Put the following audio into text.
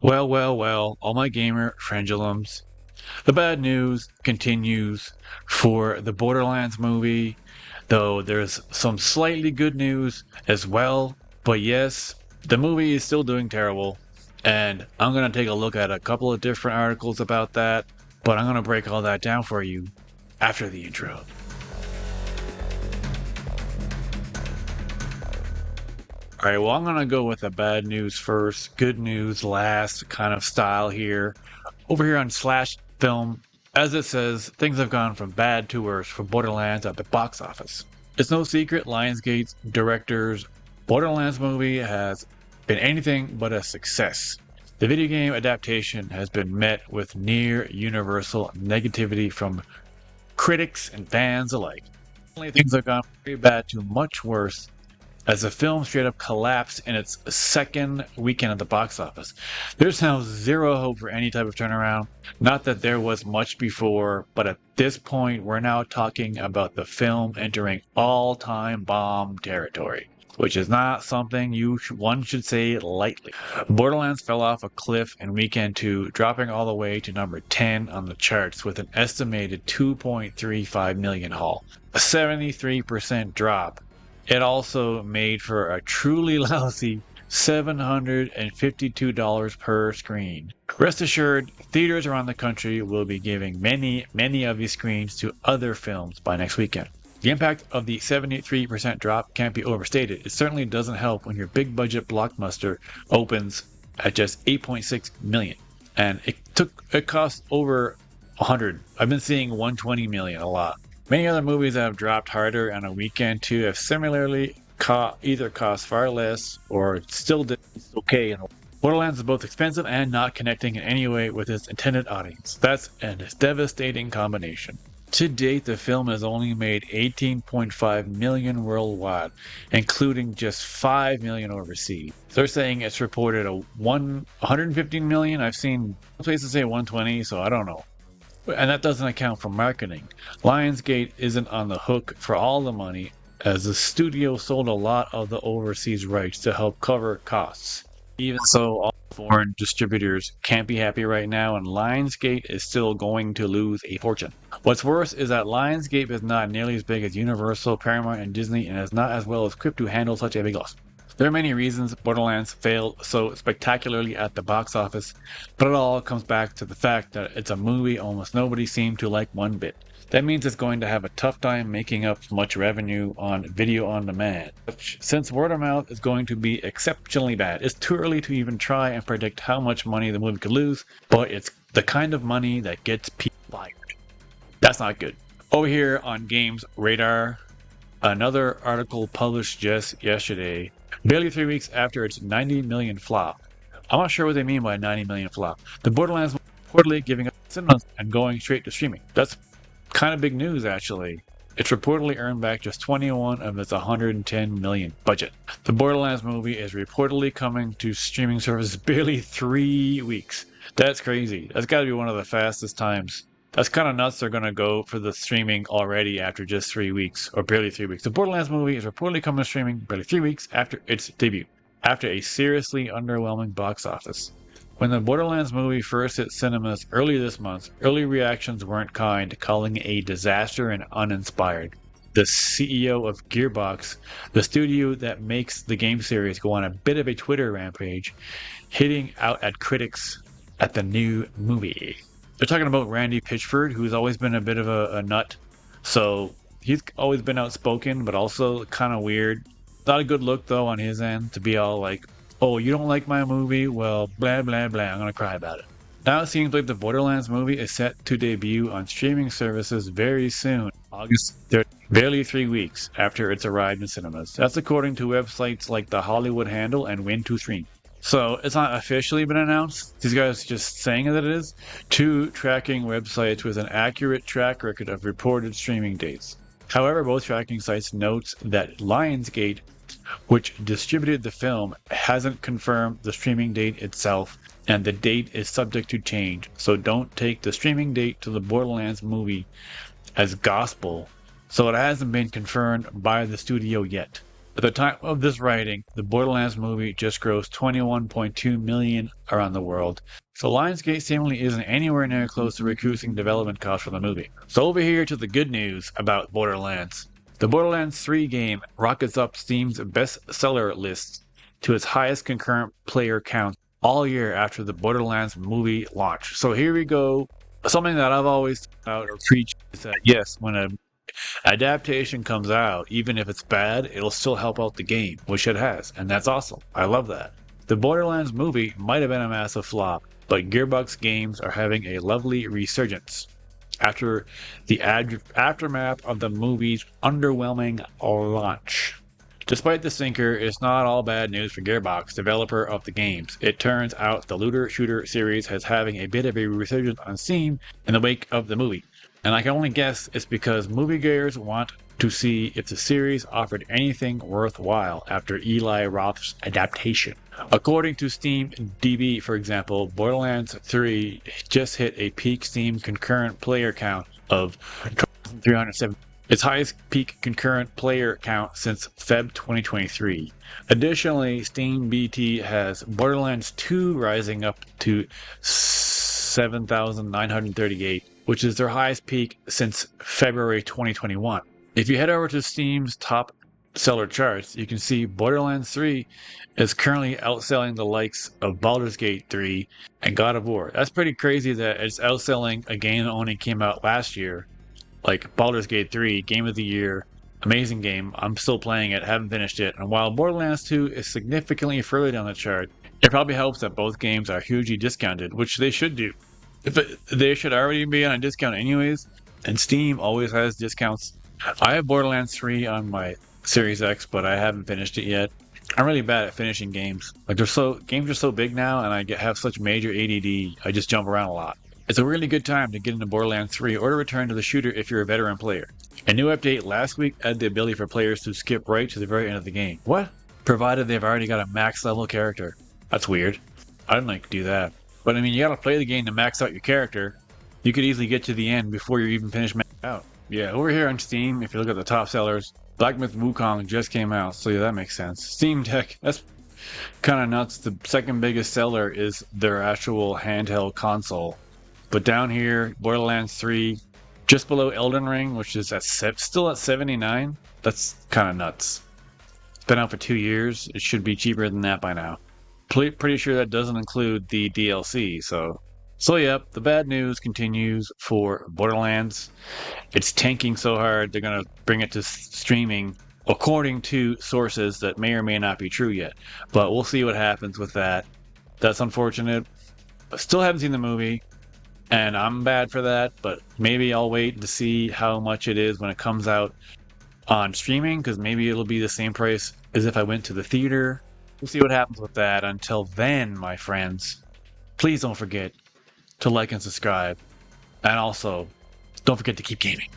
Well, all my gamer frangulums. The bad news continues for the Borderlands movie, though there's some slightly good news as well. But yes, the movie is still doing terrible, and I'm going to take a look at a couple of different articles about that, but I'm going to break all that down for you after the intro. All right, well, I'm going to go with the bad news first, good news last kind of style here. Over here on Slash Film, as it says, things have gone from bad to worse for Borderlands at the box office. It's no secret Lionsgate's director's Borderlands movie has been anything but a success. The video game adaptation has been met with near universal negativity from critics and fans alike. Things have gone very bad to much worse as the film straight up collapsed in its second weekend at the box office. There's now zero hope for any type of turnaround. Not that there was much before, but at this point, we're now talking about the film entering all-time bomb territory, which is not something one should say lightly. Borderlands fell off a cliff in weekend 2, dropping all the way to number 10 on the charts with an estimated 2.35 million haul, a 73% drop. It also made for a truly lousy $752 per screen. Rest assured, theaters around the country will be giving many of these screens to other films by next weekend. The impact of the 73% drop can't be overstated. It certainly doesn't help when your big budget blockbuster opens at just 8.6 million. And it cost over 100. I've been seeing 120 million a lot. Many other movies that have dropped harder on a weekend too have similarly either cost far less or still did okay. Borderlands is both expensive and not connecting in any way with its intended audience. That's a devastating combination. To date, the film has only made 18.5 million worldwide, including just 5 million overseas. They're saying it's reported 115 million. I've seen places say 120, so I don't know. And that doesn't account for marketing. Lionsgate isn't on the hook for all the money, as the studio sold a lot of the overseas rights to help cover costs. Even so, all foreign distributors can't be happy right now, and Lionsgate is still going to lose a fortune. What's worse is that Lionsgate is not nearly as big as Universal, Paramount, and Disney, and is not as well equipped to handle such a big loss. There are many reasons Borderlands failed so spectacularly at the box office, but it all comes back to the fact that it's a movie almost nobody seemed to like one bit. That means it's going to have a tough time making up much revenue on video on demand. Since word of mouth is going to be exceptionally bad, it's too early to even try and predict how much money the movie could lose, but it's the kind of money that gets people fired. That's not good. Over here on Games Radar, another article published just yesterday, barely 3 weeks after its 90 million flop. I'm not sure what they mean by 90 million flop. The Borderlands reportedly giving up cinemas and going straight to streaming. That's kind of big news, actually. It's reportedly earned back just 21 of its 110 million budget. The Borderlands movie is reportedly coming to streaming services barely 3 weeks. That's crazy. That's got to be one of the fastest times. That's kind of nuts they're going to go for the streaming already after just 3 weeks, or barely 3 weeks. The Borderlands movie is reportedly coming to streaming barely 3 weeks after its debut, after a seriously underwhelming box office. When the Borderlands movie first hit cinemas early this month, early reactions weren't kind, calling it a disaster and uninspired. The CEO of Gearbox, the studio that makes the game series, go on a bit of a Twitter rampage, hitting out at critics at the new movie. They're talking about Randy Pitchford, who's always been a bit of a nut. So he's always been outspoken, but also kind of weird. Not a good look, though, on his end to be all like, oh, you don't like my movie? Well, blah, blah, blah. I'm going to cry about it. Now it seems like the Borderlands movie is set to debut on streaming services very soon, August 30th, barely 3 weeks after it's arrived in cinemas. That's according to websites like The Hollywood Handle and Win2Stream. So it's not officially been announced. These guys are just saying that it is. 2 tracking websites with an accurate track record of reported streaming dates. However, both tracking sites note that Lionsgate, which distributed the film, hasn't confirmed the streaming date itself, and the date is subject to change. So don't take the streaming date to the Borderlands movie as gospel. So it hasn't been confirmed by the studio yet. At the time of this writing, the Borderlands movie just grossed $21.2 million around the world, so Lionsgate seemingly isn't anywhere near close to recouping development costs for the movie. So over here to the good news about Borderlands. The Borderlands 3 game rockets up Steam's bestseller list to its highest concurrent player count all year after the Borderlands movie launch. So here we go. Something that I've always thought or preached is that yes, when a adaptation comes out, even if it's bad, it'll still help out the game, which it has, and that's awesome. I love that. The Borderlands movie might have been a massive flop, but Gearbox games are having a lovely resurgence after the aftermath of the movie's underwhelming launch. Despite the sinker, it's not all bad news for Gearbox, developer of the games. It turns out the looter shooter series is having a bit of a resurgence on Steam in the wake of the movie. And I can only guess it's because moviegoers want to see if the series offered anything worthwhile after Eli Roth's adaptation. According to Steam DB, for example, Borderlands 3 just hit a peak Steam concurrent player count of 307. Its highest peak concurrent player count since Feb 2023. Additionally, Steam BT has Borderlands 2 rising up to 7,938, which is their highest peak since February 2021. If you head over to Steam's top seller charts, you can see Borderlands 3 is currently outselling the likes of Baldur's Gate 3 and God of War. That's pretty crazy that it's outselling a game that only came out last year, like Baldur's Gate 3, Game of the Year, amazing game. I'm still playing it, haven't finished it. And while Borderlands 2 is significantly further down the chart, it probably helps that both games are hugely discounted, which they should do. They should already be on a discount anyways, and Steam always has discounts. I have Borderlands 3 on my Series X, but I haven't finished it yet. I'm really bad at finishing games. Like games are so big now, and I have such major ADD. I just jump around a lot. It's a really good time to get into Borderlands 3 or to return to the shooter if you're a veteran player. A new update last week added the ability for players to skip right to the very end of the game. What? Provided they've already got a max level character. That's weird. I don't like to do that. But I mean, you gotta play the game to max out your character. You could easily get to the end before you even finish maxing out. Yeah, over here on Steam, if you look at the top sellers, Black Myth Wukong just came out, so yeah, that makes sense. Steam Deck, that's kind of nuts. The second biggest seller is their actual handheld console. But down here, Borderlands 3, just below Elden Ring, which is still at 79. That's kind of nuts. It's been out for 2 years. It should be cheaper than that by now. Pretty sure that doesn't include the DLC. So yep, the bad news continues for Borderlands. It's tanking so hard, they're going to bring it to streaming, according to sources that may or may not be true yet. But we'll see what happens with that. That's unfortunate. I still haven't seen the movie. And I'm bad for that, but maybe I'll wait to see how much it is when it comes out on streaming, because maybe it'll be the same price as if I went to the theater. We'll see what happens with that. Until then, my friends, please don't forget to like and subscribe. And also, don't forget to keep gaming.